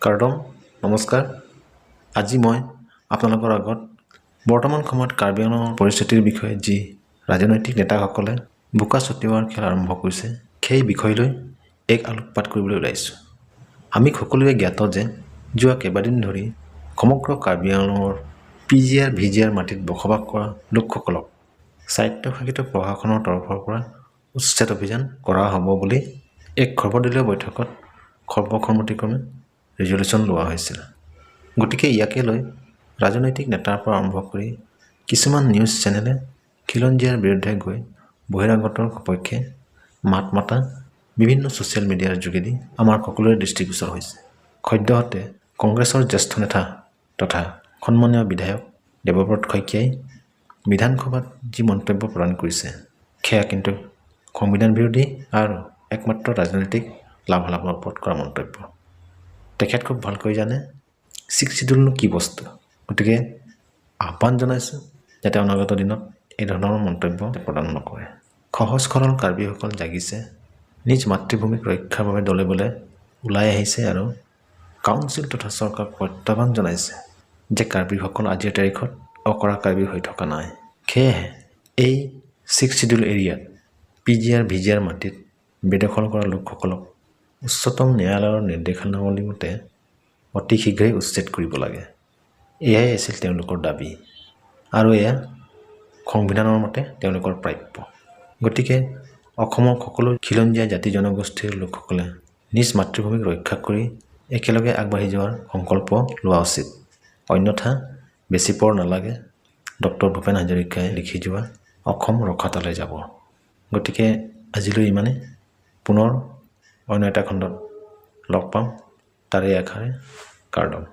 কাৰ্ডম নমস্কাৰ। আজি মই আপোনালোকৰ আগত বৰ্তমান সময়ত কাৰ্বি আংলঙৰ পৰিস্থিতিৰ বিষয়ে যি ৰাজনৈতিক নেতাসকলে বোকা ছটিওৱাৰ খেল আৰম্ভ কৰিছে সেই বিষয়লৈ এক আলোকপাত কৰিবলৈ ওলাইছোঁ। আমি সকলোৱে জ্ঞাত যে যোৱা কেইবাদিন ধৰি সমগ্ৰ কাৰ্বি আংলঙৰ PGR VGR মাটিত বসবাস কৰা লোকসকলক স্বায়ত্তশাসিত প্ৰশাসনৰ তৰফৰ পৰা উচ্ছেদ অভিযান কৰা হ'ব বুলি এক সৰ্বদলীয় বৈঠকত সৰ্বসন্মতিক্ৰমে ৰিজলিউশ্যন লোৱা হৈছিল। গতিকে ইয়াকে লৈ ৰাজনৈতিক নেতাৰ পৰা আৰম্ভ কৰি কিছুমান নিউজ চেনেলে খিলঞ্জীয়াৰ বিৰুদ্ধে গৈ বহিৰাগতৰ সপক্ষে মাত মাতা বিভিন্ন ছ'চিয়েল মিডিয়াৰ যোগেদি আমাৰ সকলোৰে দৃষ্টিগোচৰ হৈছে। সদ্যহতে কংগ্ৰেছৰ জ্যেষ্ঠ নেতা তথা সন্মানীয় বিধায়ক দেৱব্ৰত শইকীয়াই বিধানসভাত যি মন্তব্য প্ৰদান কৰিছে সেয়া কিন্তু সংবিধান বিৰোধী আৰু একমাত্ৰ ৰাজনৈতিক লাভালাভৰ ওপৰত কৰা মন্তব্য। তেখেত খুব ভালকৈ জানে 6 শিডিউলনো কি বস্তু। গতিকে আহ্বান জনাইছোঁ যাতে অনাগত দিনত এই ধৰণৰ মন্তব্য প্ৰদান নকৰে। সহজ সৰল কাৰ্বিসকল জাগিছে, নিজ মাতৃভূমিক ৰক্ষাৰ বাবে দলে বলে ওলাই আহিছে আৰু কাউন্সিল তথা চৰকাৰক প্ৰত্যাহ্বান জনাইছে যে কাৰ্বিসকল আজিৰ তাৰিখত অকৰা কাৰ্বি হৈ থকা নাই। সেয়েহে এই 6 শিডিউল এৰিয়াত PGR VGR মাটিত বেদখল কৰা লোকসকলক উচ্চতম ন্যায়ালয়ৰ নিৰ্দেশনাৱলী মতে অতি শীঘ্ৰেই উচ্ছেদ কৰিব লাগে। এয়াই আছিল তেওঁলোকৰ দাবী আৰু এয়া সংবিধানৰ মতে তেওঁলোকৰ প্ৰাপ্য। গতিকে অসমৰ সকলো খিলঞ্জীয়া জাতি জনগোষ্ঠীৰ লোকসকলে নিজ মাতৃভূমিক ৰক্ষা কৰি একেলগে আগবাঢ়ি যোৱাৰ সংকল্প লোৱা উচিত। অন্যথা বেছি পৰ নালাগে ডক্টৰ ভূপেন হাজৰিকাই লিখি যোৱা অসম ৰসাতলে যাব। গতিকে আজিলৈ ইমানেই। পুনৰ অন্য এটা খণ্ডত লগ পাম। তাৰে আশাৰে কাৰ্ডম।